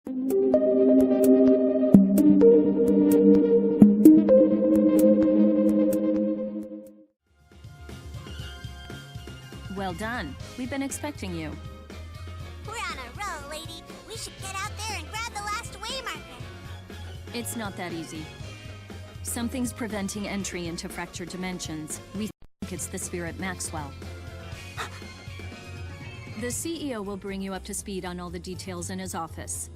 Well done. We've been expecting you. We're on a roll, lady. We should get out there and grab the last waymarker. It's not that easy. Something's preventing entry into fractured dimensions. We think it's the spirit Maxwell. The CEO will bring you up to speed on all the details in his office.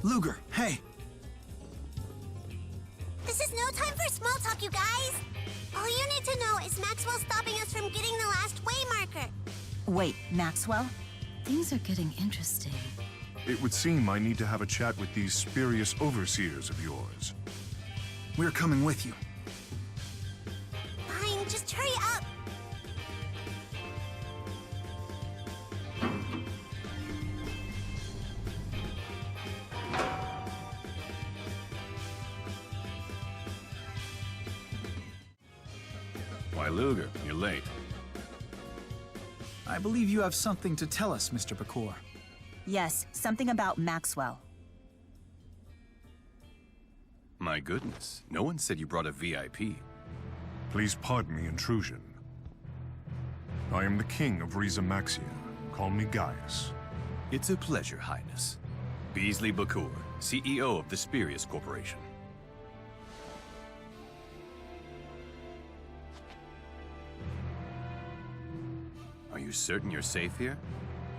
Luger, hey! This is no time for small talk, you guys! All you need to know is Maxwell stopping us from getting the last waymarker. Wait, Maxwell? Things are getting interesting. It would seem I need to have a chat with these spurious overseers of yours. We're coming with you. Fine, just hurry up. Why, Luger, you're late. I believe you have something to tell us, Mr. Bakor. Yes, something about Maxwell. My goodness, no one said you brought a VIP. Please pardon me intrusion. I am the king of Maxia. Call me Gaius. It's a pleasure, Highness. Beasley Bakor, CEO of the Spurious Corporation. Are you certain you're safe here?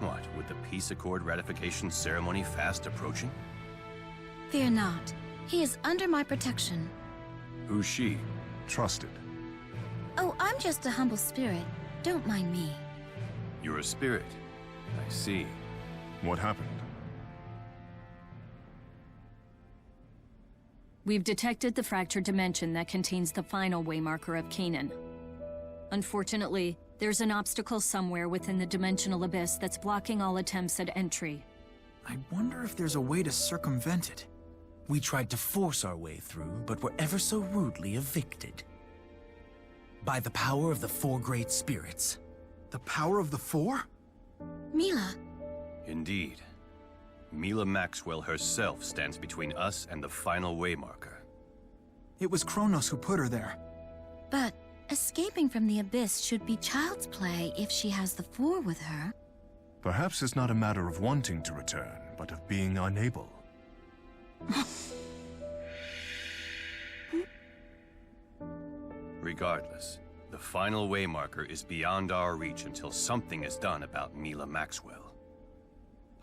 What, with the peace accord ratification ceremony fast approaching? Fear not. He is under my protection. Who's she? Trusted. Oh, I'm just a humble spirit. Don't mind me. You're a spirit. I see. What happened? We've detected the fractured dimension that contains the final waymarker of Canaan. Unfortunately, there's an obstacle somewhere within the dimensional abyss that's blocking all attempts at entry. I wonder if there's a way to circumvent it. We tried to force our way through, but were ever so rudely evicted. By the power of the four great spirits. The power of the four? Milla. Indeed. Milla Maxwell herself stands between us and the final waymarker. It was Kronos who put her there. But escaping from the abyss should be child's play if she has the four with her. Perhaps it's not a matter of wanting to return, but of being unable. Regardless, the final waymarker is beyond our reach until something is done about Milla Maxwell.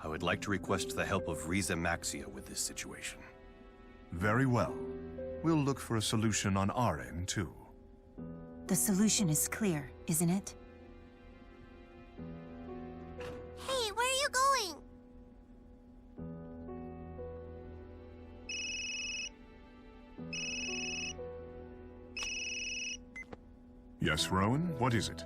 I would like to request the help of Maxia with this situation. Very well. We'll look for a solution on our end, too. The solution is clear, isn't it? Hey, where are you going? Yes, Rowan? What is it?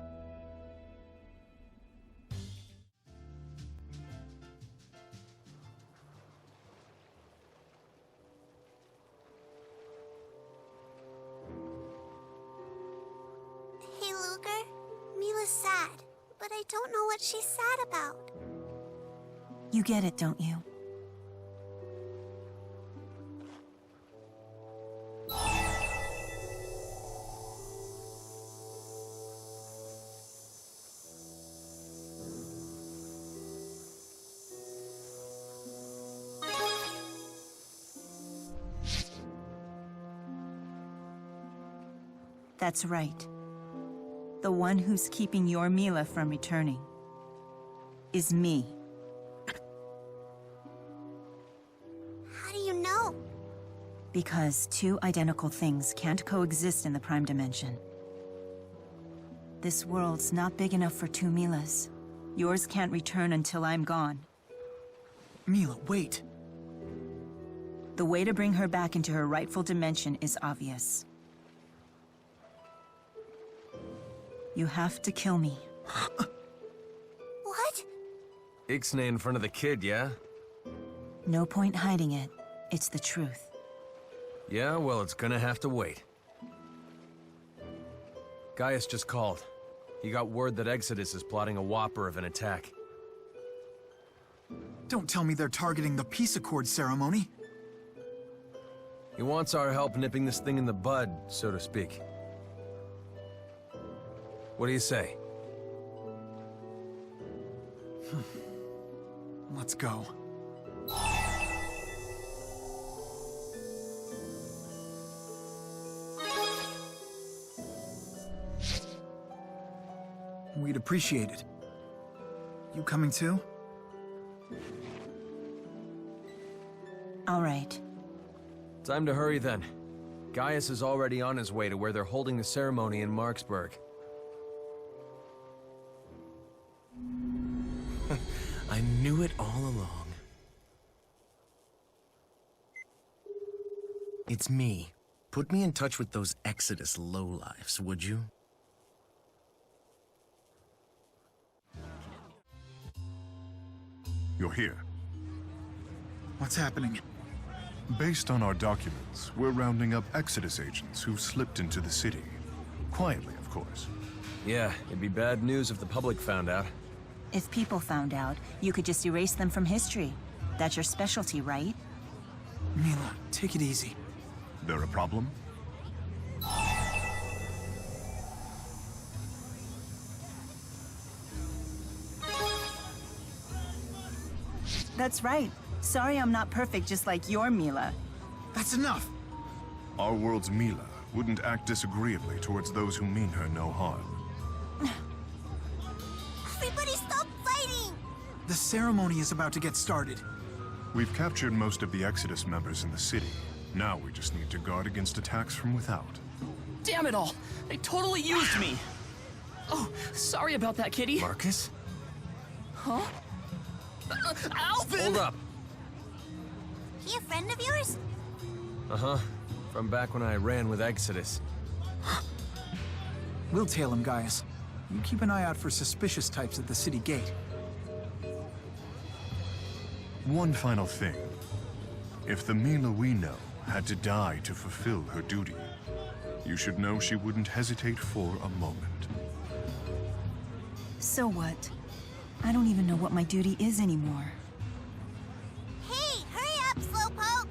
Hey, Luger. Milla's sad, but I don't know what she's sad about. You get it, don't you? That's right. The one who's keeping your Milla from returning is me. How do you know? Because two identical things can't coexist in the Prime Dimension. This world's not big enough for two Millas. Yours can't return until I'm gone. Milla, wait. The way to bring her back into her rightful dimension is obvious. You have to kill me. What? Ixnay in front of the kid, yeah? No point hiding it. It's the truth. Yeah, well, it's gonna have to wait. Gaius just called. He got word that Exodus is plotting a whopper of an attack. Don't tell me they're targeting the peace accord ceremony. He wants our help nipping this thing in the bud, so to speak. What do you say? Let's go. We'd appreciate it. You coming too? All right. Time to hurry then. Gaius is already on his way to where they're holding the ceremony in Marksburg. I knew it all along. It's me. Put me in touch with those Exodus lowlifes, would you? You're here. What's happening? Based on our documents, we're rounding up Exodus agents who've slipped into the city. Quietly, of course. Yeah, it'd be bad news if the public found out. If people found out, you could just erase them from history. That's your specialty, right? Milla, take it easy. There a problem? That's right. Sorry I'm not perfect just like your Milla. That's enough! Our world's Milla wouldn't act disagreeably towards those who mean her no harm. Everybody stop fighting! The ceremony is about to get started. We've captured most of the Exodus members in the city. Now we just need to guard against attacks from without. Damn it all! They totally used me! Oh, sorry about that, kitty. Marcus? Huh? Alvin! Hold up! He a friend of yours? Uh-huh. From back when I ran with Exodus. We'll tail him, Gaius. You keep an eye out for suspicious types at the city gate. One final thing. If the Milla we know had to die to fulfill her duty, you should know she wouldn't hesitate for a moment. So what? I don't even know what my duty is anymore. Hey, hurry up, Slowpoke!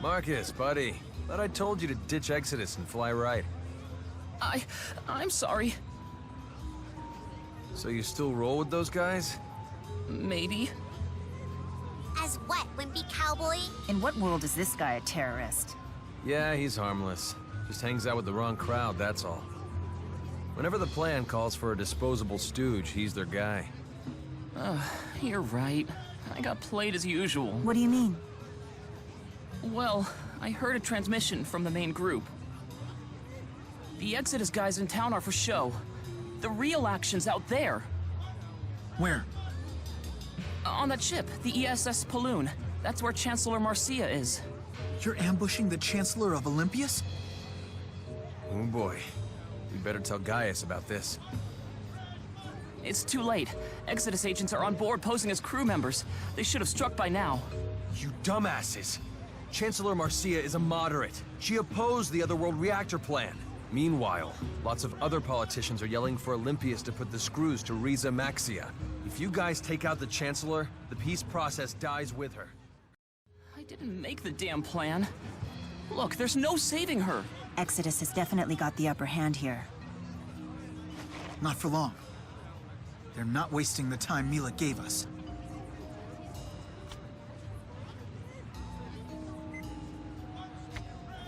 Marcus, buddy. Thought I told you to ditch Exodus and fly right. I'm sorry. So you still roll with those guys? Maybe. As what, wimpy cowboy? In what world is this guy a terrorist? Yeah, he's harmless. Just hangs out with the wrong crowd, that's all. Whenever the plan calls for a disposable stooge, he's their guy. You're right. I got played as usual. What do you mean? Well, I heard a transmission from the main group. The Exodus guys in town are for show. The real action's out there. Where? On that ship, the ESS Paloon. That's where Chancellor Marcia is. You're ambushing the Chancellor of Olympius? Oh boy. We better tell Gaius about this. It's too late. Exodus agents are on board posing as crew members. They should have struck by now. You dumbasses! Chancellor Marcia is a moderate. She opposed the Otherworld reactor plan. Meanwhile, lots of other politicians are yelling for Olympius to put the screws to Riza Maxia. If you guys take out the Chancellor, the peace process dies with her. I didn't make the damn plan. Look, there's no saving her. Exodus has definitely got the upper hand here. Not for long. They're not wasting the time Milla gave us.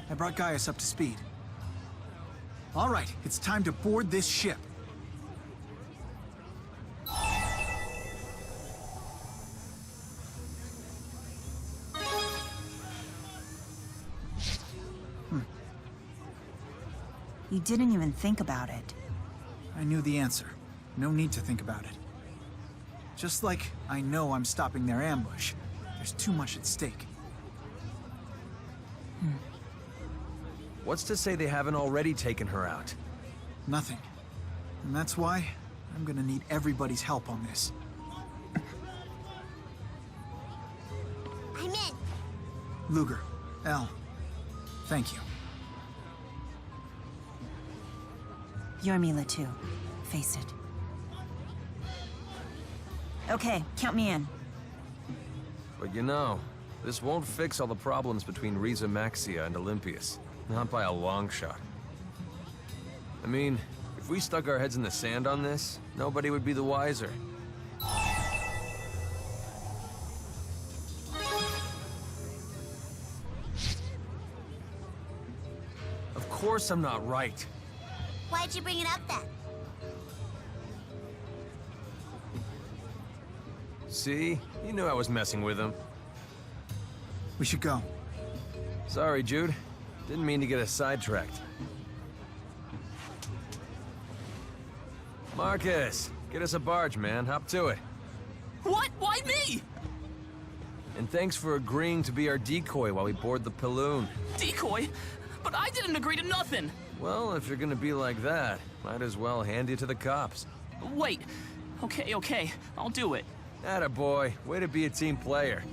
I brought Gaius up to speed. All right, it's time to board this ship. You didn't even think about it. I knew the answer. No need to think about it. Just like I know I'm stopping their ambush, there's too much at stake. What's to say they haven't already taken her out? Nothing. And that's why I'm gonna need everybody's help on this. I'm in. Luger, Elle, thank you. You're Milla too. Face it. Okay, count me in. But you know, this won't fix all the problems between Riza Maxia and Olympius. Not by a long shot. I mean, if we stuck our heads in the sand on this, nobody would be the wiser. Of course I'm not right. Why'd you bring it up then? See? You knew I was messing with him. We should go. Sorry, Jude. Didn't mean to get us sidetracked. Marcus, get us a barge, man. Hop to it. What? Why me? And thanks for agreeing to be our decoy while we board the Pilloon. Decoy? But I didn't agree to nothing. Well, if you're gonna be like that, might as well hand you to the cops. Wait. Okay. I'll do it. Attaboy. Way to be a team player.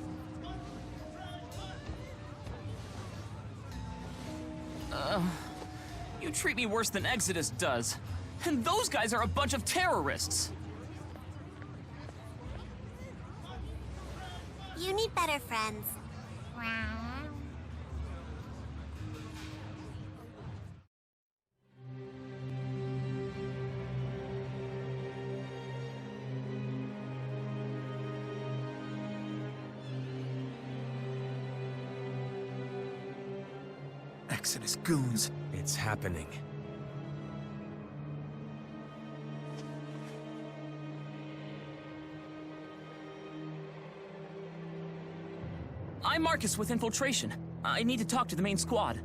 You treat me worse than Exodus does. And those guys are a bunch of terrorists. You need better friends. Exodus goons. It's happening. I'm Marcus with infiltration. I need to talk to the main squad.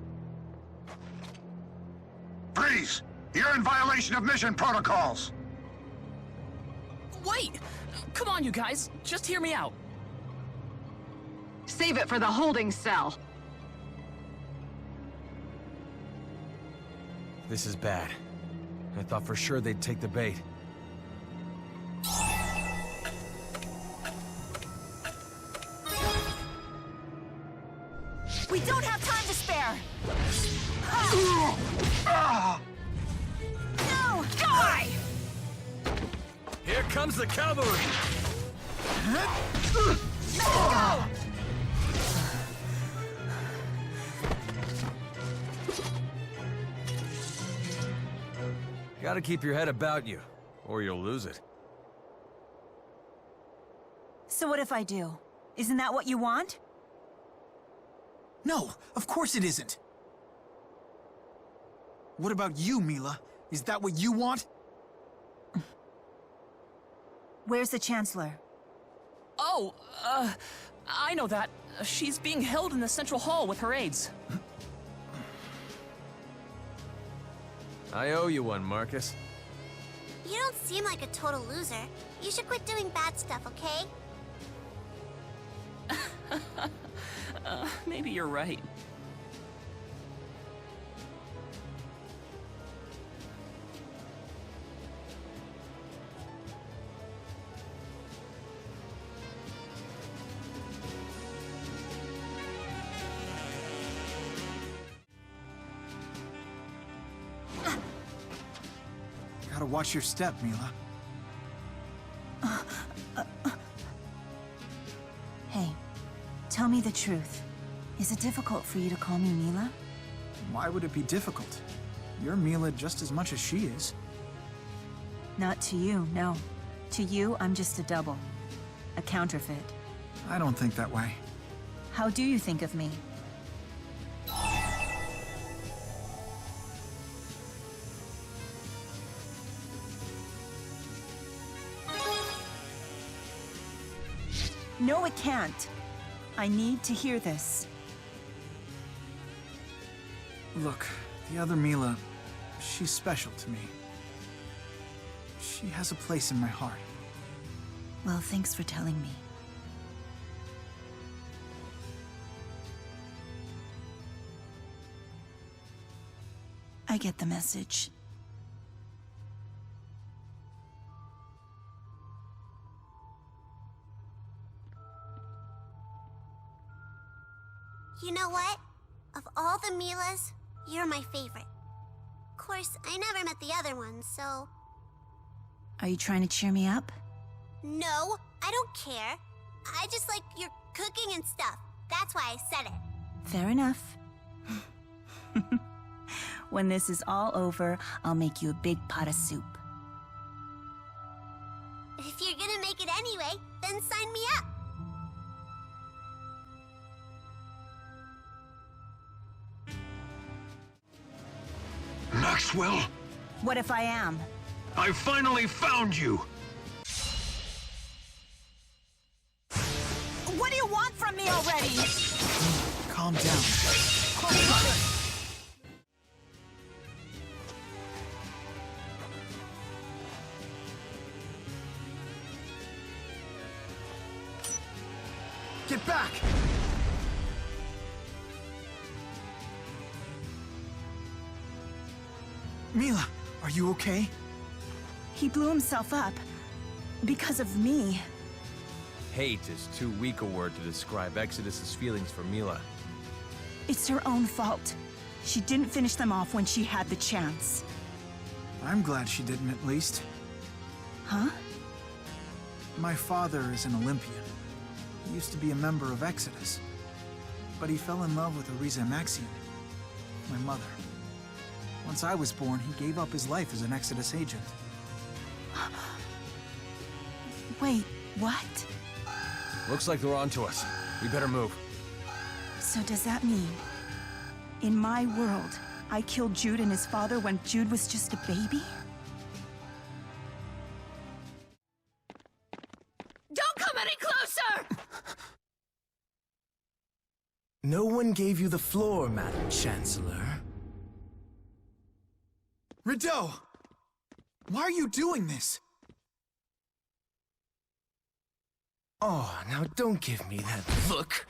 Freeze! You're in violation of mission protocols! Wait! Come on, you guys. Just hear me out. Save it for the holding cell. This is bad. I thought for sure they'd take the bait. We don't have time to spare! No! Die! Here comes the cavalry! Let go! Gotta keep your head about you, or you'll lose it. So what if I do? Isn't that what you want? No, of course it isn't. What about you, Milla? Is that what you want? Where's the Chancellor? Oh, I know that. She's being held in the central hall with her aides. I owe you one, Marcus. You don't seem like a total loser. You should quit doing bad stuff, okay? Maybe you're right. Gotta watch your step, Milla. Hey, tell me the truth. Is it difficult for you to call me Milla? Why would it be difficult? You're Milla just as much as she is. Not to you, no. To you, I'm just a double. A counterfeit. I don't think that way. How do you think of me? No, it can't. I need to hear this. Look, the other Milla, she's special to me. She has a place in my heart. Well, thanks for telling me. I get the message. You know what? Millas, you're my favorite. Of course, I never met the other ones, so... Are you trying to cheer me up? No, I don't care. I just like your cooking and stuff. That's why I said it. Fair enough. When this is all over, I'll make you a big pot of soup. If you're gonna make it anyway, then sign me up. Maxwell, What if I am? I finally found you! What do you want from me already? Calm down. Get back! Milla, are you okay? He blew himself up. Because of me. Hate is too weak a word to describe Exodus's feelings for Milla. It's her own fault. She didn't finish them off when she had the chance. I'm glad she didn't, at least. Huh? My father is an Olympian. He used to be a member of Exodus. But he fell in love with Riza Maxian, my mother. Once I was born, he gave up his life as an Exodus agent. Wait, what? Looks like they're onto us. We better move. So does that mean, in my world, I killed Jude and his father when Jude was just a baby? Don't come any closer! No one gave you the floor, Madam Chancellor. Rideau! Why are you doing this? Oh, now don't give me that look.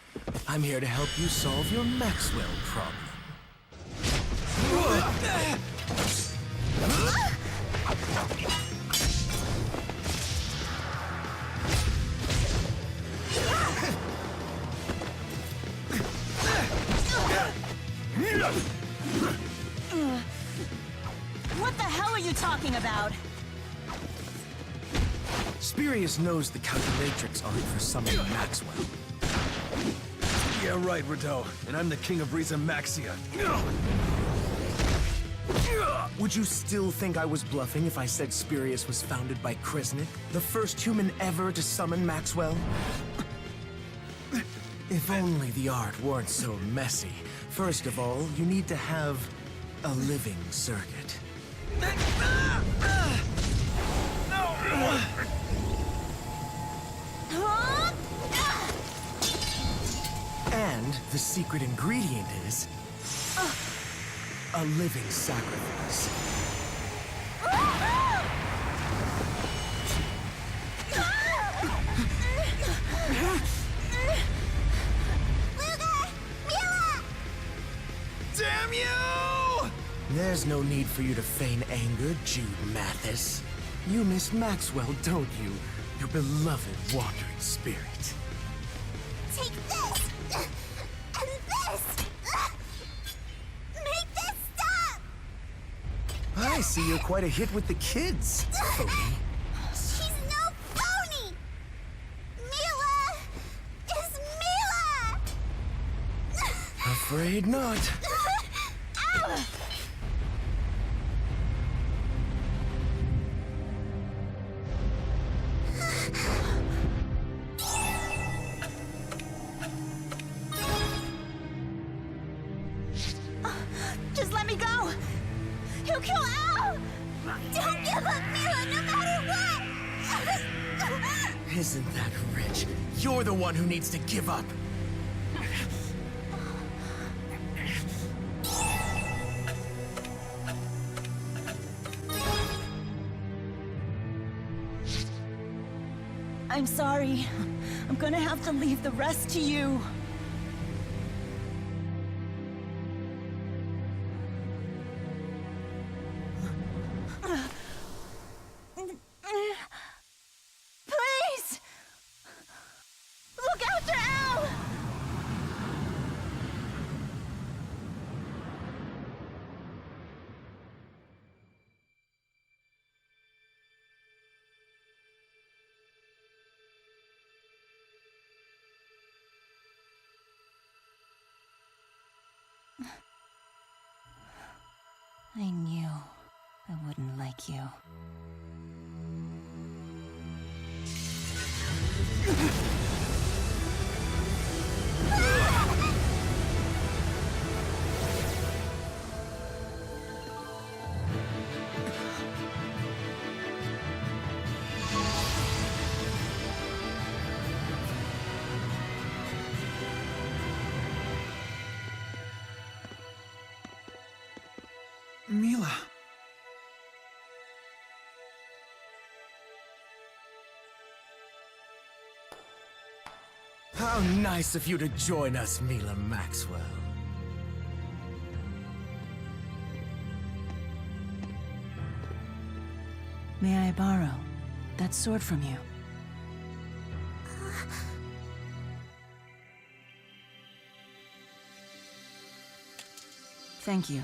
I'm here to help you solve your Maxwell problem. What the hell are you talking about? Spirius knows the calculatrix aren't for summoning Maxwell. Yeah, right, Rideau. And I'm the king of Riza Maxia. Would you still think I was bluffing if I said Spirius was founded by Kresnik, the first human ever to summon Maxwell? If only the art weren't so messy. First of all, you need to have a living circuit. And the secret ingredient is a living sacrifice. Damn you! There's no need for you to feign anger, Jude Mathis. You miss Maxwell, don't you? Your beloved wandering spirit. Take this! And this! Make this stop! I see you're quite a hit with the kids, phony. She's no phony! Milla is Milla! Afraid not. Ow! Just let me go! He'll kill Al! Don't give up, Milla, no matter what! Isn't that rich? You're the one who needs to give up. I'm sorry. I'm gonna have to leave the rest to you. Please! Look after Al! I knew I wouldn't like you. Milla. How nice of you to join us, Milla Maxwell. May I borrow that sword from you? Thank you.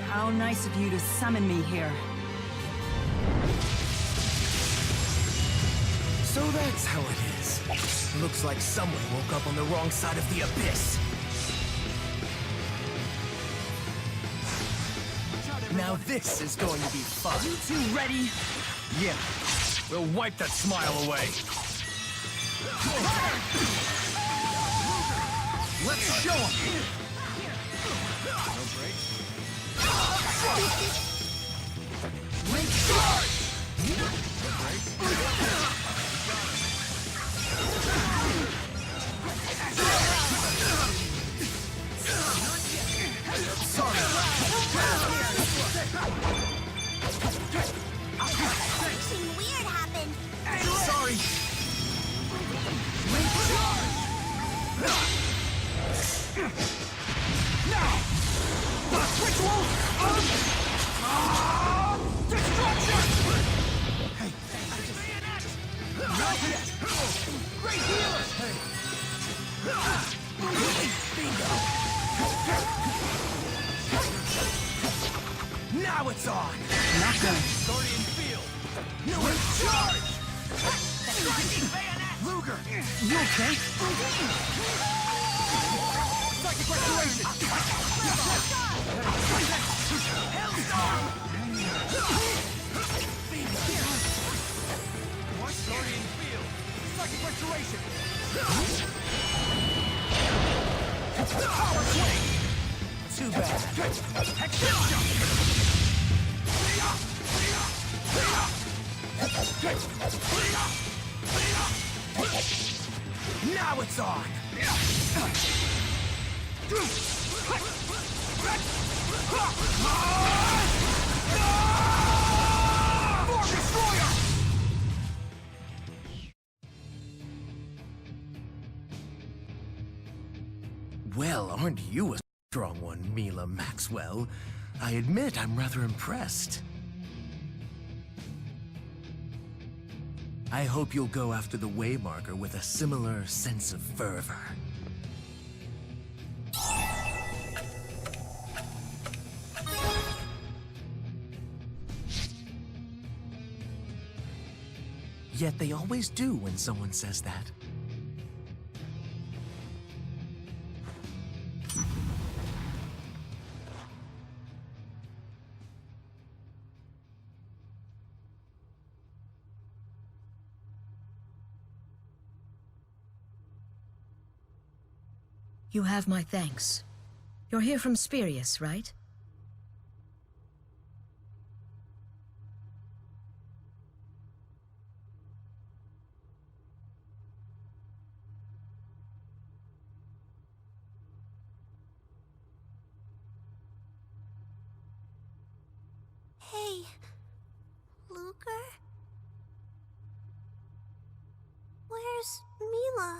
How nice of you to summon me here. So that's how it is. Looks like someone woke up on the wrong side of the abyss. Now this is going to be fun. You two ready? Yeah, we'll wipe that smile away. Let's show them! Something weird happened. Sorry. Now! The ritual of destruction! Hey, not yet! Great healer! Bingo! Now it's on! Not good. Guardian field! No charge! Striking bayonet! Luger! You okay? Psychic restoration! Hellstorm! What? Guardian field! Psychic restoration! Power swing! Too bad. Now it's on! More destroyer! Well, aren't you a strong one, Milla Maxwell? I admit I'm rather impressed. I hope you'll go after the Waymarker with a similar sense of fervor. Yet they always do when someone says that. You have my thanks. You're here from Spirius, right? Hey, Luger? Where's Milla?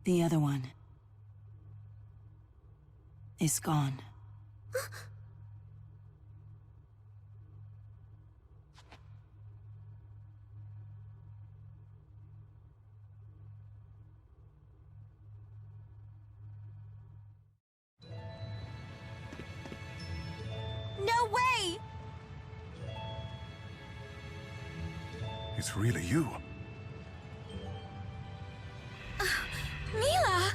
The other one is gone. No way! It's really you. Milla!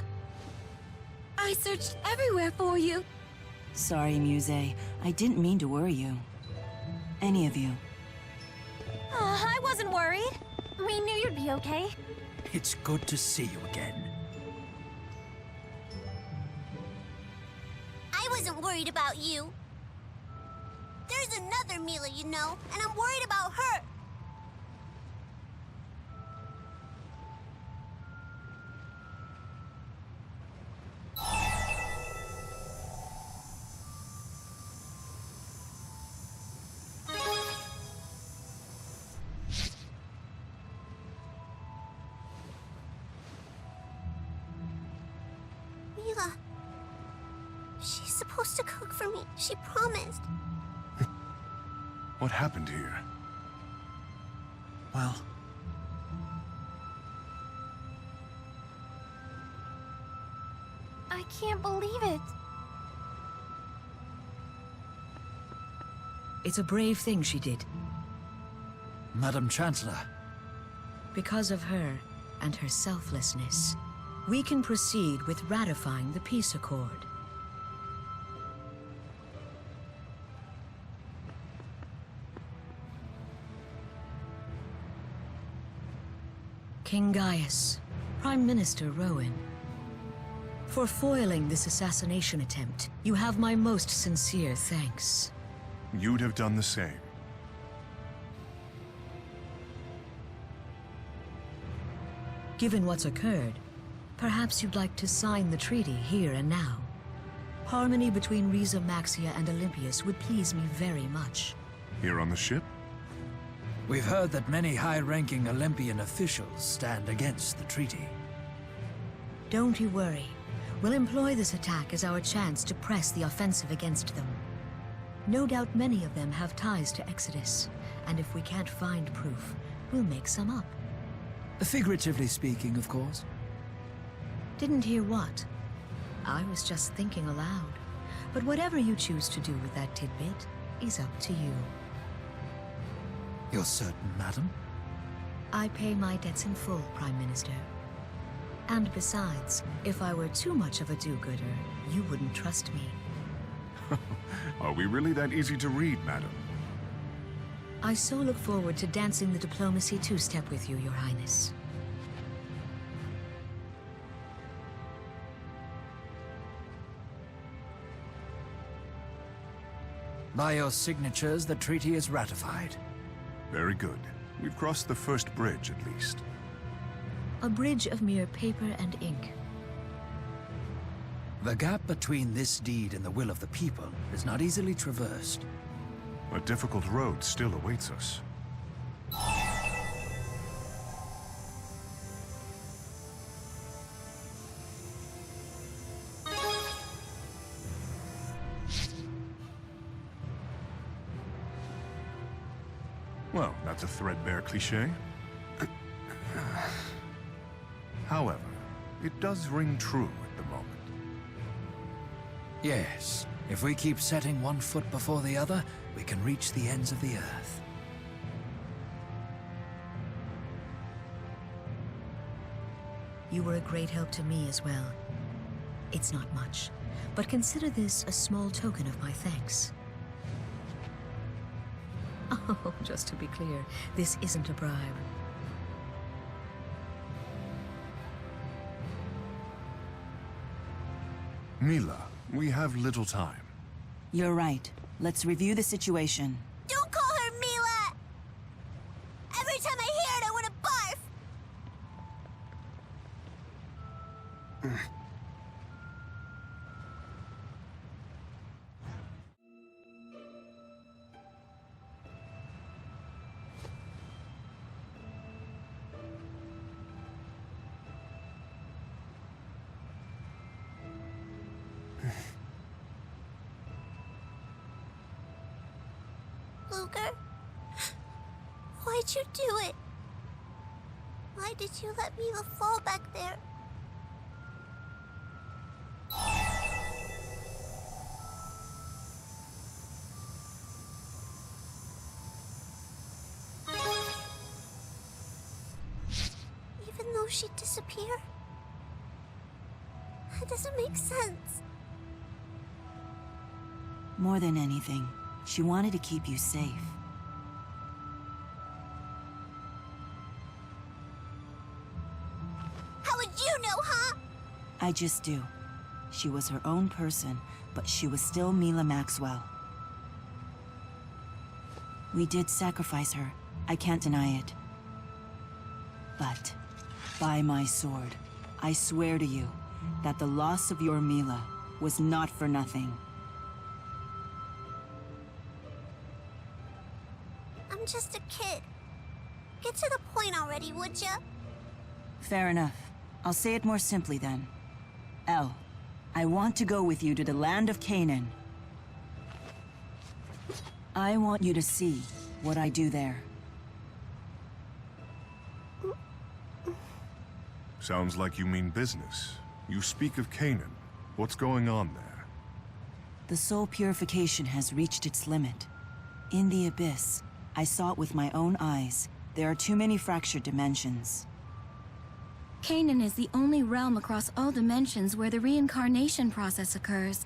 I searched everywhere for you. Sorry, Muse. I didn't mean to worry you. Any of you. I wasn't worried. We knew you'd be okay. It's good to see you again. I wasn't worried about you. There's another Milla, you know, and I'm worried about her. Milla. She's supposed to cook for me. She promised. What happened here? Well, I can't believe it. It's a brave thing she did. Madam Chancellor. Because of her and her selflessness, we can proceed with ratifying the peace accord. King Gaius, Prime Minister Rowan. For foiling this assassination attempt, you have my most sincere thanks. You'd have done the same. Given what's occurred, perhaps you'd like to sign the treaty here and now. Harmony between Riza Maxia and Olympius would please me very much. Here on the ship? We've heard that many high-ranking Olympian officials stand against the treaty. Don't you worry. We'll employ this attack as our chance to press the offensive against them. No doubt many of them have ties to Exodus, and if we can't find proof, we'll make some up. Figuratively speaking, of course. Didn't hear what? I was just thinking aloud. But whatever you choose to do with that tidbit is up to you. You're certain, madam? I pay my debts in full, Prime Minister. And besides, if I were too much of a do-gooder, you wouldn't trust me. Are we really that easy to read, madam? I so look forward to dancing the diplomacy two-step with you, Your Highness. By your signatures, the treaty is ratified. Very good. We've crossed the first bridge, at least. A bridge of mere paper and ink. The gap between this deed and the will of the people is not easily traversed. A difficult road still awaits us. Well, that's a threadbare cliché. However, it does ring true at the moment. Yes, if we keep setting one foot before the other, we can reach the ends of the earth. You were a great help to me as well. It's not much, but consider this a small token of my thanks. Oh, just to be clear, this isn't a bribe. Milla, we have little time. You're right. Let's review the situation. Don't call her Milla! Every time I hear it, I want to barf! Luger, why'd you do it? Why did you let Milla fall back there? Even though she'd disappear, That doesn't make sense. More than anything, she wanted to keep you safe. How would you know, huh? I just do. She was her own person, but she was still Milla Maxwell. We did sacrifice her. I can't deny it. But, by my sword, I swear to you that the loss of your Milla was not for nothing. I'm just a kid. Get to the point already, would ya? Fair enough. I'll say it more simply then. Elle, I want to go with you to the land of Canaan. I want you to see what I do there. Sounds like you mean business. You speak of Canaan. What's going on there? The soul purification has reached its limit. In the Abyss, I saw it with my own eyes. There are too many fractured dimensions. Canaan is the only realm across all dimensions where the reincarnation process occurs.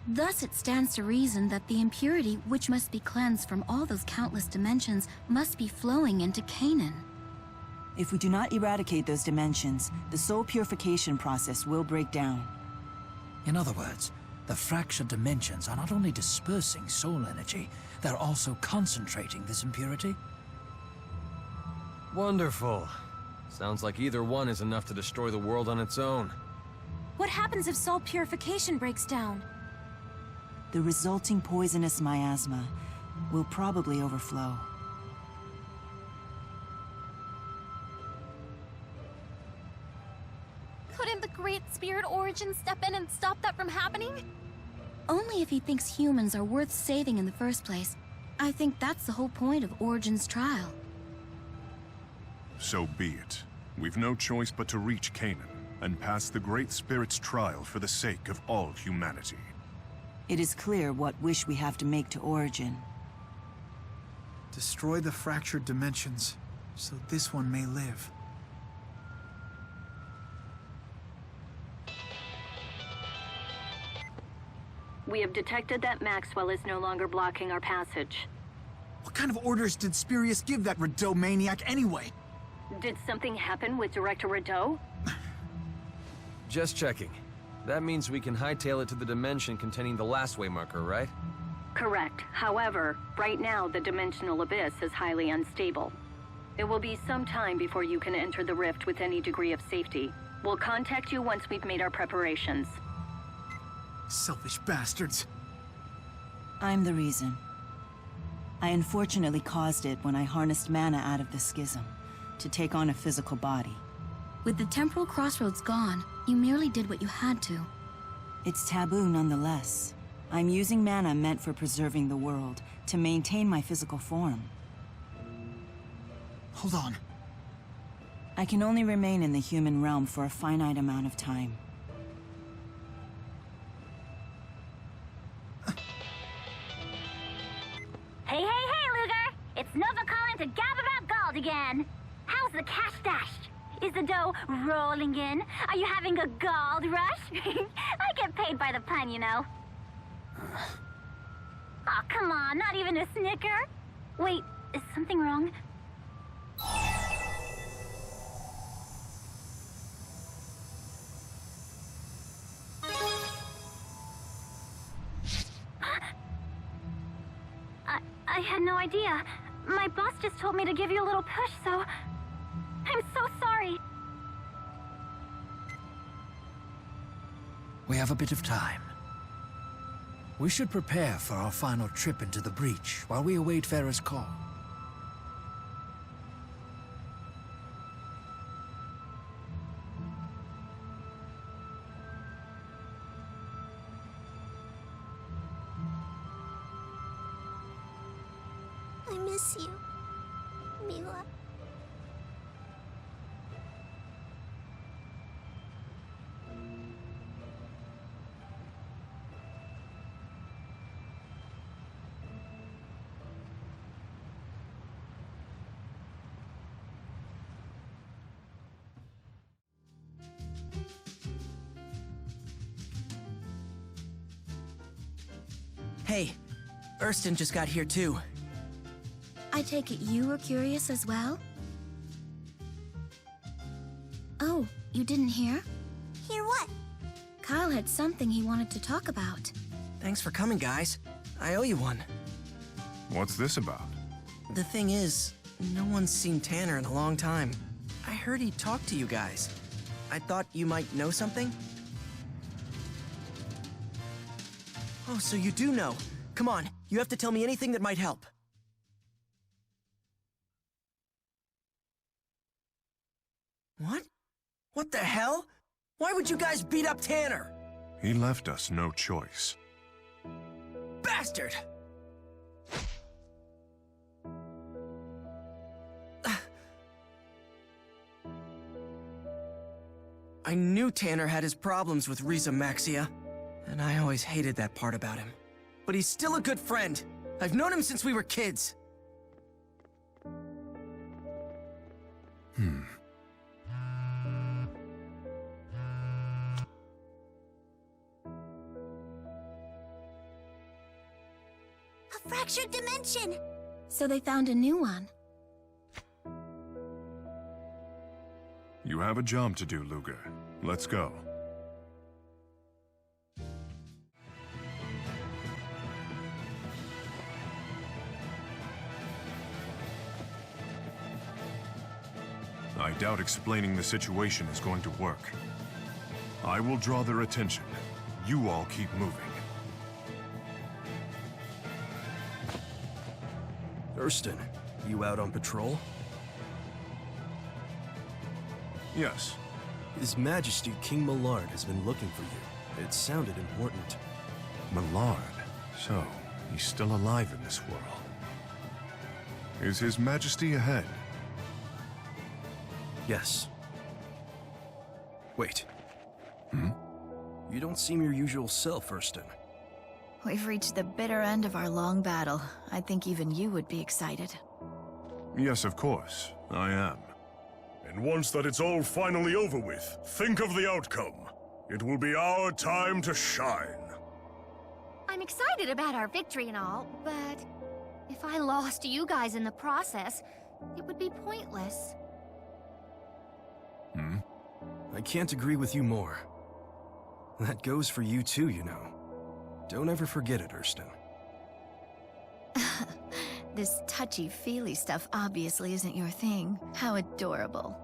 Thus, it stands to reason that the impurity, which must be cleansed from all those countless dimensions, must be flowing into Canaan. If we do not eradicate those dimensions, the soul purification process will break down. In other words, the fractured dimensions are not only dispersing soul energy, they're also concentrating this impurity. Wonderful. Sounds like either one is enough to destroy the world on its own. What happens if soul purification breaks down? The resulting poisonous miasma will probably overflow. Couldn't the Great Spirit Origin step in and stop that from happening? Only if he thinks humans are worth saving in the first place. I think that's the whole point of Origin's trial. So be it. We've no choice but to reach Canaan and pass the Great Spirit's trial for the sake of all humanity. It is clear what wish we have to make to Origin. Destroy the fractured dimensions, so this one may live. We have detected that Maxwell is no longer blocking our passage. What kind of orders did Spurious give that Rideau maniac anyway? Did something happen with Director Rideau? Just checking. That means we can hightail it to the dimension containing the last waymarker, right? Correct. However, right now the dimensional abyss is highly unstable. It will be some time before you can enter the rift with any degree of safety. We'll contact you once we've made our preparations. Selfish bastards. I'm the reason. I unfortunately caused it when I harnessed mana out of the schism to take on a physical body. With the temporal crossroads gone, you merely did what you had to. It's taboo nonetheless. I'm using mana meant for preserving the world to maintain my physical form. Hold on. I can only remain in the human realm for a finite amount of time. Hey, Luger! It's Nova calling to gab about gold again. How's the cash dash? Is the dough rolling in? Are you having a gold rush? I get paid by the pun, you know. Oh, come on, not even a snicker? Wait, is something wrong? I had no idea. My boss just told me to give you a little push, so... I'm so sorry. We have a bit of time. We should prepare for our final trip into the breach while we await Farah's call. I miss you, Milla. Hey, Erston just got here too. I take it you were curious as well? Oh, you didn't hear? Hear what? Kyle had something he wanted to talk about. Thanks for coming, guys. I owe you one. What's this about? The thing is, no one's seen Tanner in a long time. I heard he talked to you guys. I thought you might know something? Oh, so you do know. Come on, you have to tell me anything that might help. What? What the hell? Why would you guys beat up Tanner? He left us no choice. Bastard! I knew Tanner had his problems with Riza Maxia, and I always hated that part about him. But he's still a good friend. I've known him since we were kids. A fractured dimension! So they found a new one. You have a job to do, Luger. Let's go. I doubt explaining the situation is going to work. I will draw their attention. You all keep moving. Erston, you out on patrol? Yes. His Majesty King Millard has been looking for you. It sounded important. Millard. So, he's still alive in this world. Is His Majesty ahead? Yes. Wait. You don't seem your usual self, Erston. We've reached the bitter end of our long battle. I think even you would be excited. Yes, of course. I am. And once that it's all finally over with, think of the outcome. It will be our time to shine. I'm excited about our victory and all, but if I lost you guys in the process, it would be pointless. I can't agree with you more. That goes for you too, you know. Don't ever forget it, Erston. This touchy-feely stuff obviously isn't your thing. How adorable.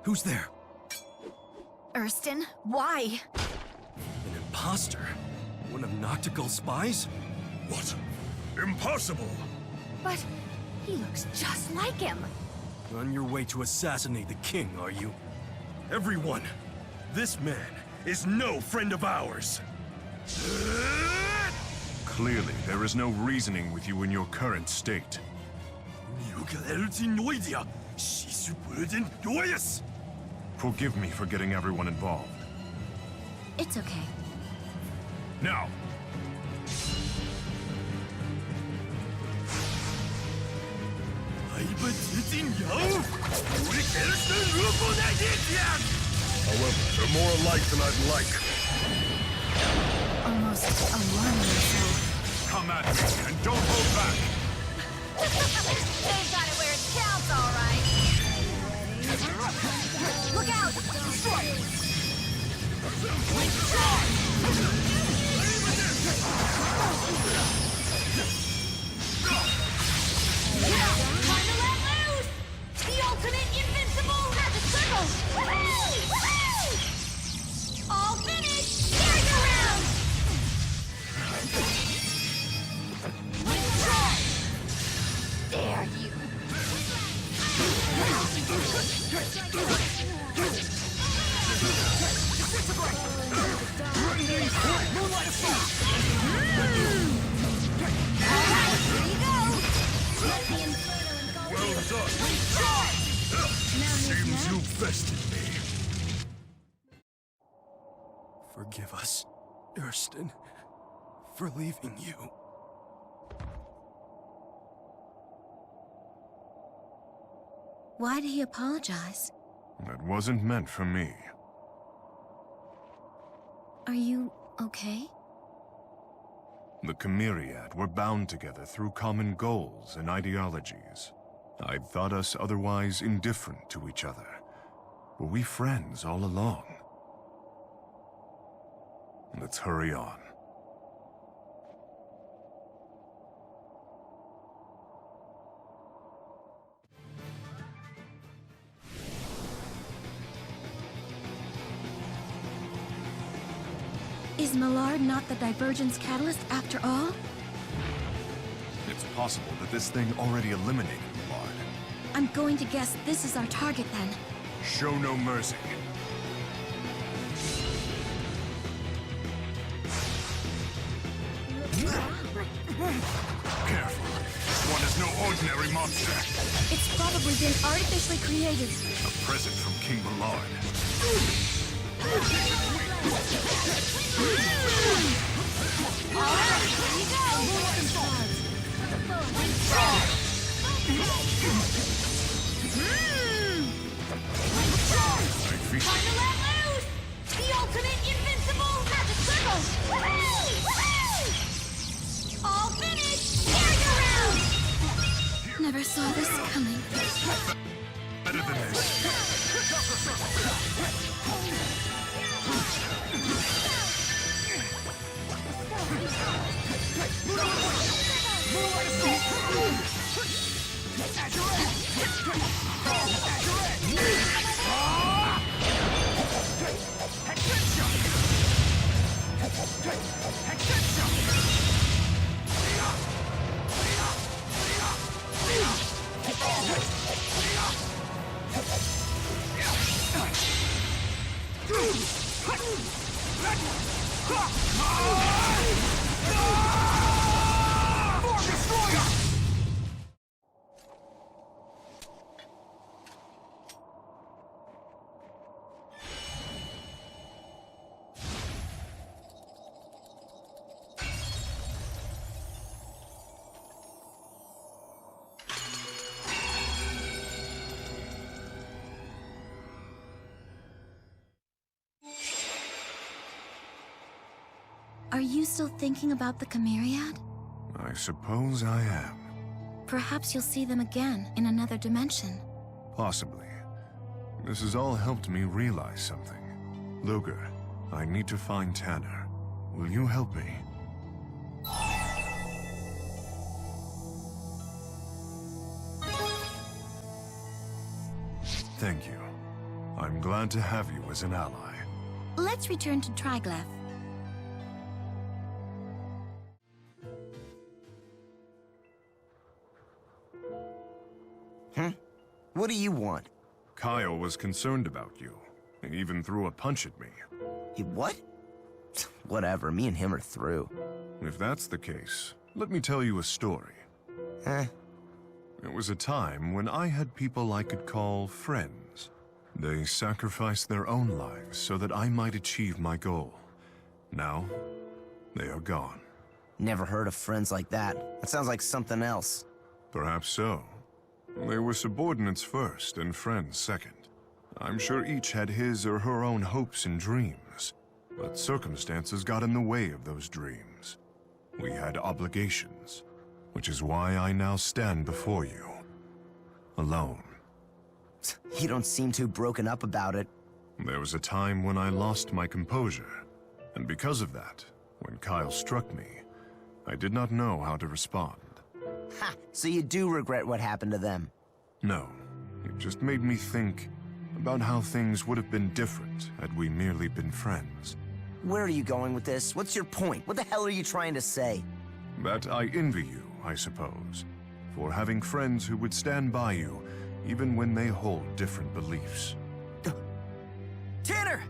Who's there? Erston, why? An imposter? One of Noctical's spies? What? Impossible! But he looks just like him. On your way to assassinate the king, are you? Everyone, this man is no friend of ours. Clearly, there is no reasoning with you in your current state. Forgive me for getting everyone involved. It's okay. Now! However, they're more alike than I'd like. Almost alarmingly so. Come at me, and don't hold back! They've got it where it counts, all right. Look out! Time to let loose! The ultimate invincible magic circle! Woohoo! All finished! Merry-go-round! There you. Moonlight assault! Alright, here you go! Well done. Seems you bested me. Forgive us, Erston, for leaving you. Why did he apologize? That wasn't meant for me. Are you okay? The Chimeriad were bound together through common goals and ideologies. I'd thought us otherwise indifferent to each other. Were we friends all along? Let's hurry on. Is Millard not the Divergence Catalyst after all? It's possible that this thing already eliminated Millard. I'm going to guess this is our target then. Show no mercy. Careful. This one is no ordinary monster. It's probably been artificially created. A present from King Millard. Time to let loose! The ultimate invincible magic circle! Woohoo! Woohoo! All finished! Carry around! Never saw this coming. Better than this. Are you still thinking about the Chimeriad? I suppose I am. Perhaps you'll see them again in another dimension. Possibly. This has all helped me realize something. Luger, I need to find Tanner. Will you help me? Thank you. I'm glad to have you as an ally. Let's return to Triglav. What do you want? Kyle was concerned about you. He even threw a punch at me. He what? Whatever, me and him are through. If that's the case, let me tell you a story. It was a time when I had people I could call friends. They sacrificed their own lives so that I might achieve my goal. Now, they are gone. Never heard of friends like that. That sounds like something else. Perhaps so. They were subordinates first and friends second. I'm sure each had his or her own hopes and dreams, but circumstances got in the way of those dreams. We had obligations, which is why I now stand before you, alone. You don't seem too broken up about it. There was a time when I lost my composure, and because of that, when Kyle struck me, I did not know how to respond. Ha! So you do regret what happened to them? No, it just made me think about how things would have been different had we merely been friends. Where are you going with this? What's your point? What the hell are you trying to say? That I envy you, I suppose, for having friends who would stand by you even when they hold different beliefs. Tanner!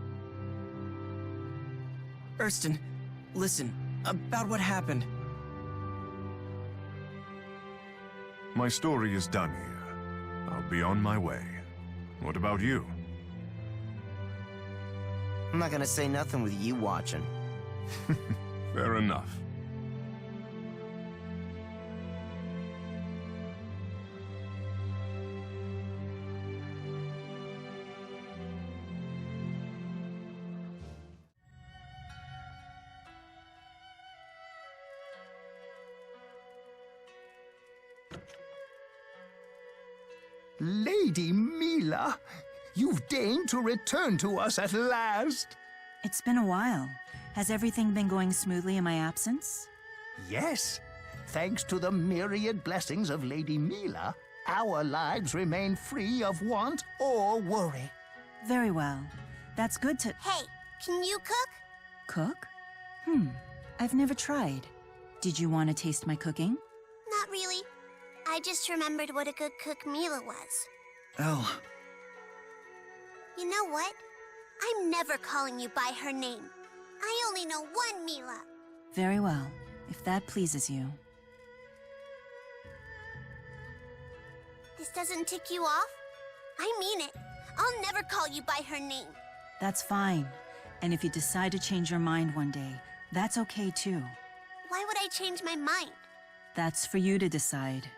Erston, listen, about what happened. My story is done here. I'll be on my way. What about you? I'm not gonna say nothing with you watching. Fair enough. Lady Milla, you've deigned to return to us at last. It's been a while. Has everything been going smoothly in my absence? Yes. Thanks to the myriad blessings of Lady Milla, our lives remain free of want or worry. Very well. That's good to... Hey, can you cook? Cook? I've never tried. Did you want to taste my cooking? Not really. I just remembered what a good cook Milla was. Elle. You know what? I'm never calling you by her name. I only know one Milla. Very well, if that pleases you. This doesn't tick you off? I mean it. I'll never call you by her name. That's fine. And if you decide to change your mind one day, that's okay too. Why would I change my mind? That's for you to decide.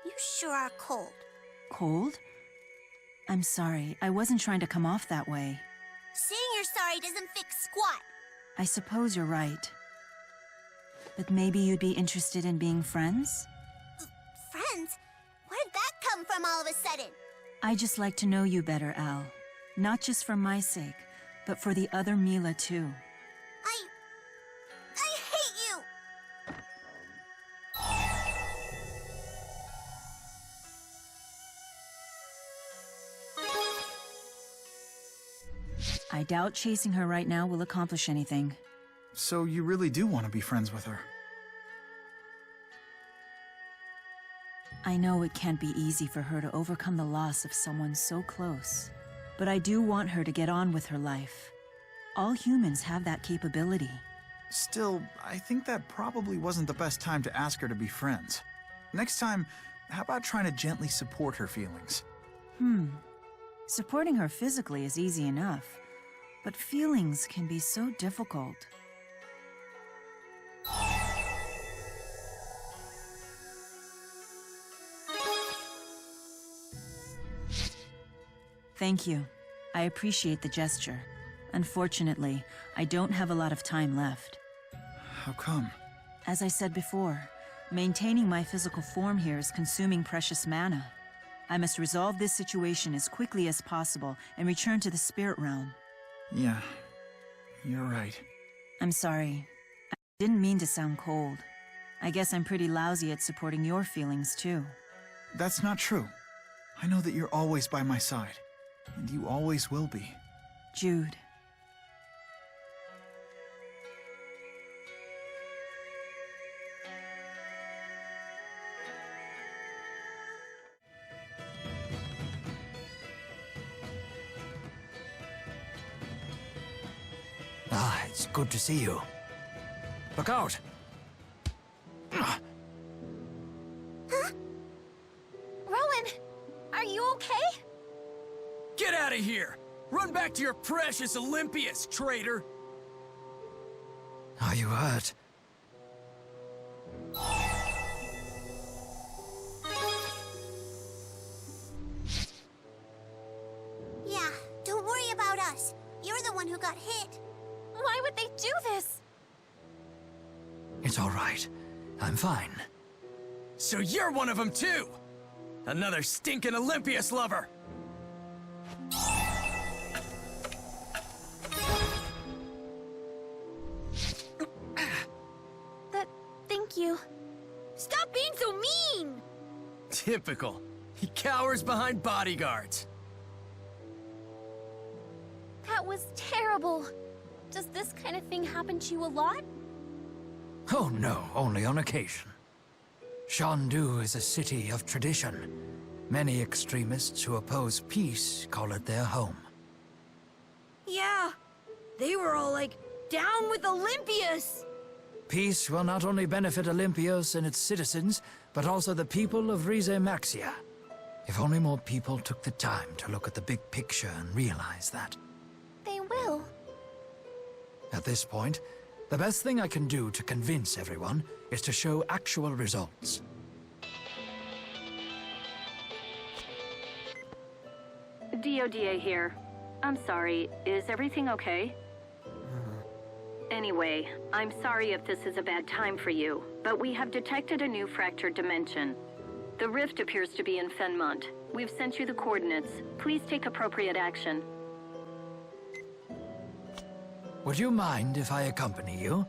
You sure are cold. Cold? I'm sorry, I wasn't trying to come off that way. Saying you're sorry doesn't fix squat. I suppose you're right. But maybe you'd be interested in being friends? Friends? Where'd that come from all of a sudden? I just like to know you better, Al. Not just for my sake, but for the other Milla too. I hate you! I doubt chasing her right now will accomplish anything. So you really do want to be friends with her? I know it can't be easy for her to overcome the loss of someone so close, but I do want her to get on with her life. All humans have that capability. Still, I think that probably wasn't the best time to ask her to be friends. Next time, how about trying to gently support her feelings? Supporting her physically is easy enough, but feelings can be so difficult. Thank you. I appreciate the gesture. Unfortunately, I don't have a lot of time left. How come? As I said before, maintaining my physical form here is consuming precious mana. I must resolve this situation as quickly as possible and return to the spirit realm. Yeah, you're right. I'm sorry. I didn't mean to sound cold. I guess I'm pretty lousy at supporting your feelings, too. That's not true. I know that you're always by my side, and you always will be. Jude. It's good to see you. Look out! Huh? Rowan, are you okay? Get out of here! Run back to your precious Olympias, traitor! Are you hurt? Yeah, don't worry about us. You're the one who got hit. Why would they do this? It's all right. I'm fine. So you're one of them too! Another stinking Olympias lover! Thank you. Stop being so mean! Typical. He cowers behind bodyguards. That was terrible. Does this kind of thing happen to you a lot? Oh no, only on occasion. Shandu is a city of tradition. Many extremists who oppose peace call it their home. Yeah, they were all like, down with Olympias! Peace will not only benefit Olympios and its citizens, but also the people of Rize Maxia. If only more people took the time to look at the big picture and realize that. They will. At this point, the best thing I can do to convince everyone is to show actual results. DODA here. I'm sorry, is everything okay? Anyway, I'm sorry if this is a bad time for you, but we have detected a new fractured dimension. The rift appears to be in Fenmont, We've sent you the coordinates. Please take appropriate action. Would you mind if I accompany you?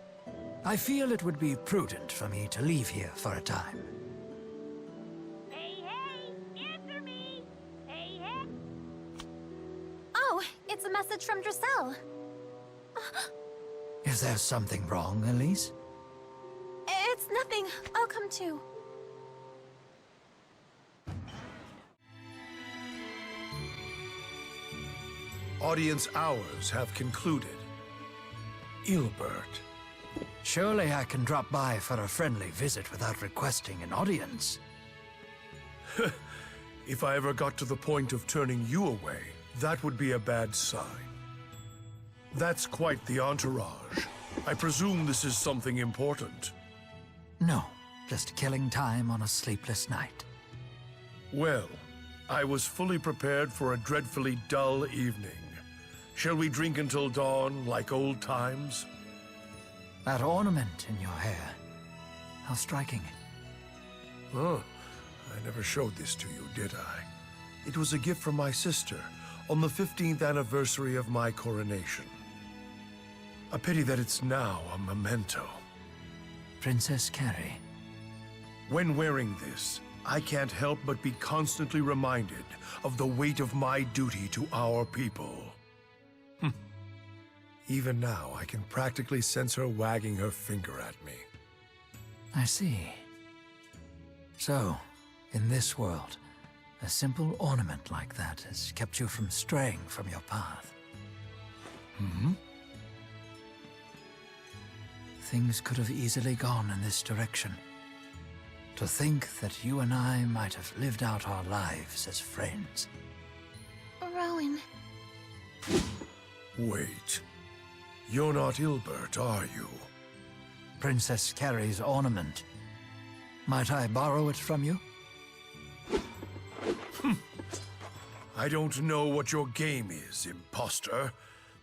I feel it would be prudent for me to leave here for a time. Hey, hey! Answer me! Hey, hey! Oh, it's a message from Drissel. Is there something wrong, Elise? It's nothing. I'll come too. Audience hours have concluded. Ilbert. Surely I can drop by for a friendly visit without requesting an audience. If I ever got to the point of turning you away, that would be a bad sign. That's quite the entourage. I presume this is something important. No, just killing time on a sleepless night. Well, I was fully prepared for a dreadfully dull evening. Shall we drink until dawn, like old times? That ornament in your hair. How striking. Oh, I never showed this to you, did I? It was a gift from my sister on the 15th anniversary of my coronation. A pity that it's now a memento. Princess Carrie. When wearing this, I can't help but be constantly reminded of the weight of my duty to our people. Even now, I can practically sense her wagging her finger at me. I see. So, in this world, a simple ornament like that has kept you from straying from your path. Things could have easily gone in this direction. To think that you and I might have lived out our lives as friends. Rowan. Wait. You're not Ilbert, are you? Princess Carrie's ornament. Might I borrow it from you? I don't know what your game is, imposter,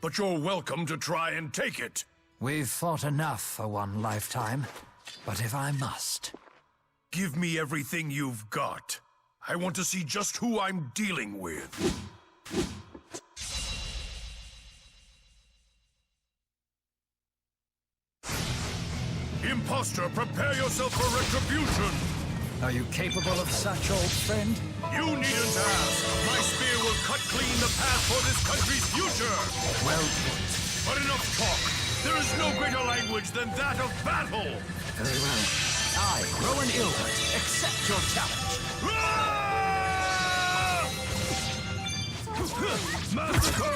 but you're welcome to try and take it. We've fought enough for one lifetime, but if I must... Give me everything you've got. I want to see just who I'm dealing with. Imposter, prepare yourself for retribution! Are you capable of such, old friend? You needn't ask! My spear will cut clean the path for this country's future! Well put. But enough talk! There is no greater language than that of battle! Very well. I, Rowan Ilbert, accept your challenge. Massacre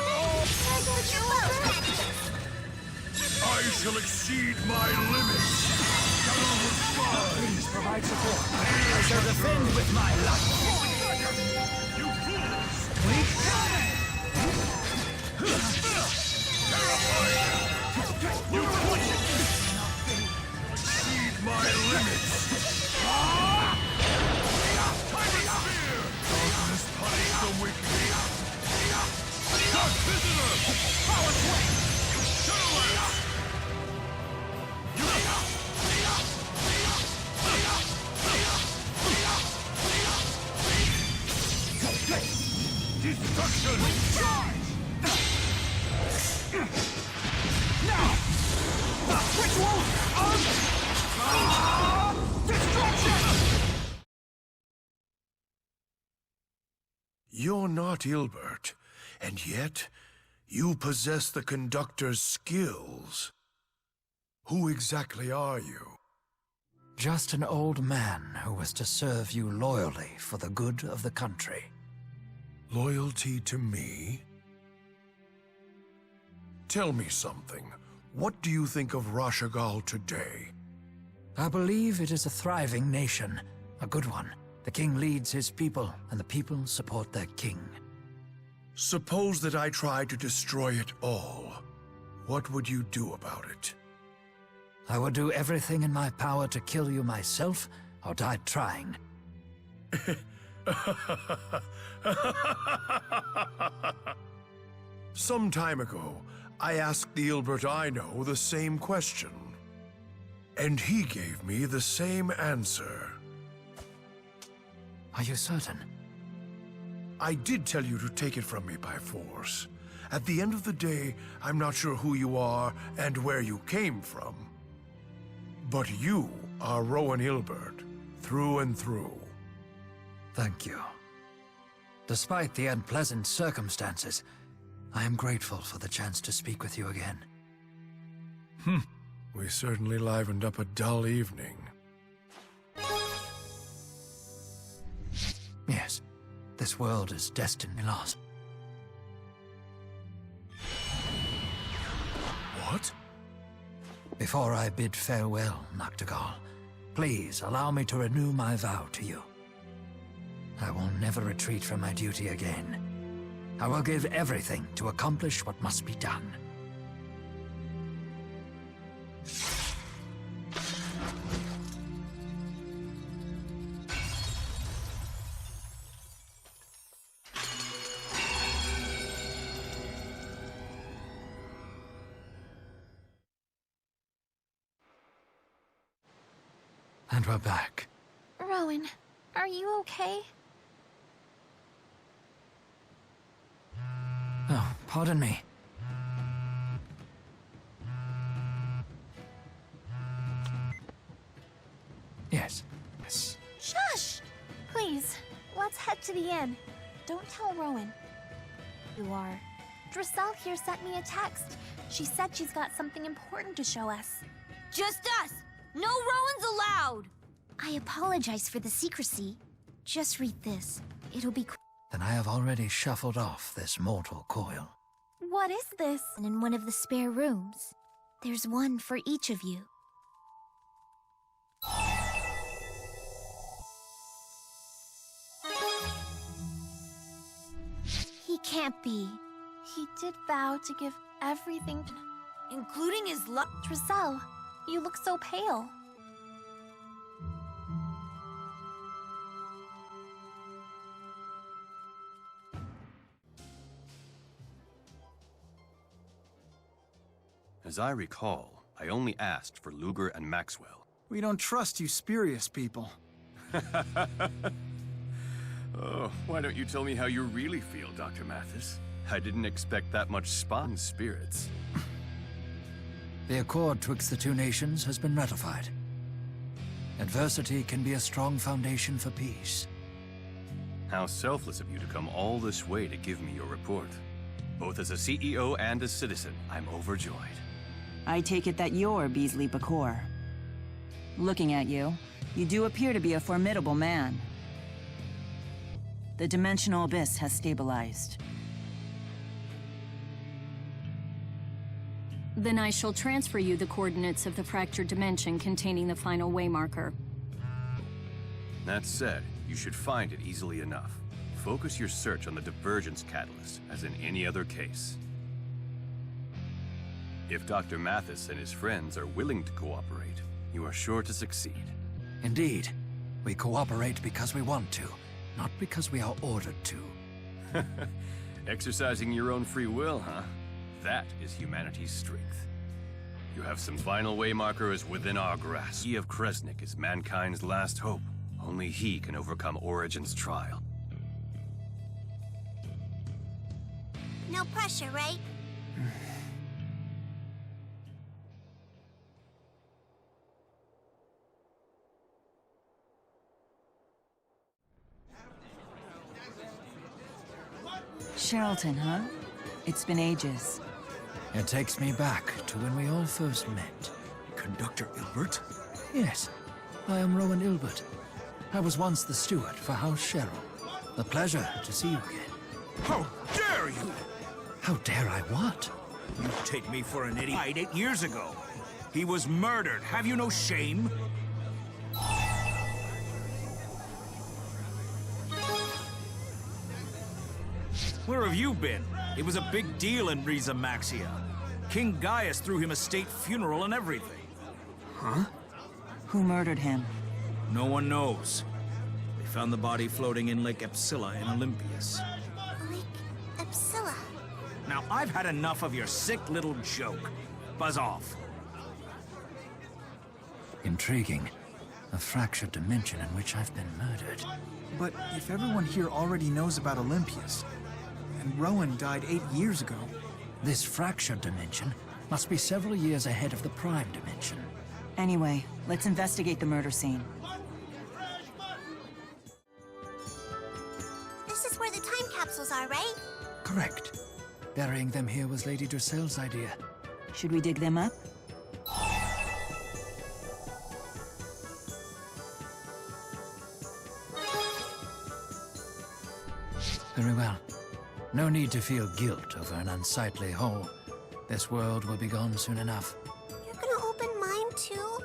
I shall exceed my limits! Please provide support. I shall defend with my life. You fools! You exceed my limits! Darkness punish the wicked! Dark Visitor! Power Swing! Shadowlands! Destruction! Now! The ritual of destruction! You're not Ilbert, and yet you possess the conductor's skills. Who exactly are you? Just an old man who was to serve you loyally for the good of the country. Loyalty to me? Tell me something. What do you think of Rashagal today? I believe it is a thriving nation, a good one. The king leads his people, and the people support their king. Suppose that I tried to destroy it all. What would you do about it? I would do everything in my power to kill you myself, or die trying. Some time ago, I asked the Ilbert I know the same question. And he gave me the same answer. Are you certain? I did tell you to take it from me by force. At the end of the day, I'm not sure who you are and where you came from. But you are Rowan Hilbert, through and through. Thank you. Despite the unpleasant circumstances, I am grateful for the chance to speak with you again. We certainly livened up a dull evening. Yes, this world is destined to be lost. What? Before I bid farewell, Noctigal, please allow me to renew my vow to you. I will never retreat from my duty again. I will give everything to accomplish what must be done. And we're back. Rowan, are you okay? Oh, pardon me. Yes. Yes. Shush! Please, let's head to the inn. Don't tell Rowan. You are. Drissel here sent me a text. She said she's got something important to show us. Just us! No Rowans allowed! I apologize for the secrecy. Just read this. It'll be Then I have already shuffled off this mortal coil. What is this? In one of the spare rooms. There's one for each of you. He can't be. He did vow to give everything, including his life. Drissel, you look so pale. As I recall, I only asked for Luger and Maxwell. We don't trust you spurious people. Oh, why don't you tell me how you really feel, Dr. Mathis? I didn't expect that much spawn spirits. The accord twixt the two nations has been ratified. Adversity can be a strong foundation for peace. How selfless of you to come all this way to give me your report. Both as a CEO and a citizen, I'm overjoyed. I take it that you're Beasley Bakor. Looking at you, you do appear to be a formidable man. The dimensional abyss has stabilized. Then I shall transfer you the coordinates of the fractured dimension containing the final waymarker. That said, you should find it easily enough. Focus your search on the divergence catalyst, as in any other case. If Dr. Mathis and his friends are willing to cooperate, you are sure to succeed. Indeed. We cooperate because we want to, not because we are ordered to. Exercising your own free will, huh? That is humanity's strength. You have some final waymarkers within our grasp. He of Kresnik is mankind's last hope. Only he can overcome Origin's trial. No pressure, right? Sherrilton, huh? It's been ages. It takes me back to when we all first met. Conductor Ilbert? Yes, I am Rowan Ilbert. I was once the steward for House Sherrill. A pleasure to see you again. How dare you! How dare I what? You take me for an idiot. 8 years ago. He was murdered. Have you no shame? Where have you been? It was a big deal in Riza Maxia. King Gaius threw him a state funeral and everything. Huh? Who murdered him? No one knows. They found the body floating in Lake Xillia in Olympias. Lake Xillia. Now, I've had enough of your sick little joke. Buzz off. Intriguing. A fractured dimension in which I've been murdered. But if everyone here already knows about Olympias, and Rowan died 8 years ago... This fractured dimension must be several years ahead of the Prime Dimension. Anyway, let's investigate the murder scene. This is where the time capsules are, right? Correct. Burying them here was Lady Drussel's idea. Should we dig them up? Very well. No need to feel guilt over an unsightly hole. This world will be gone soon enough. You're gonna open mine too?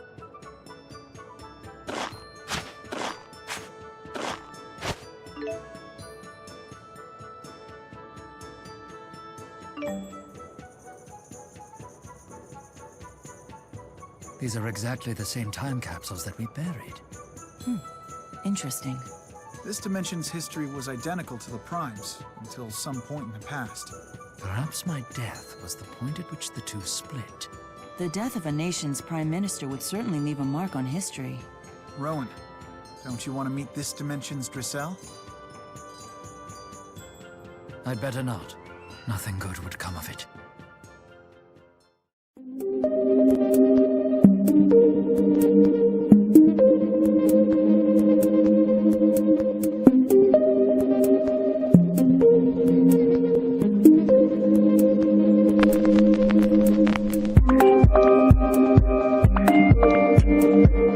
These are exactly the same time capsules that we buried. Interesting. This dimension's history was identical to the Prime's, until some point in the past. Perhaps my death was the point at which the two split. The death of a nation's prime minister would certainly leave a mark on history. Rowan, don't you want to meet this dimension's Drussel? I'd better not. Nothing good would come of it. Thank you.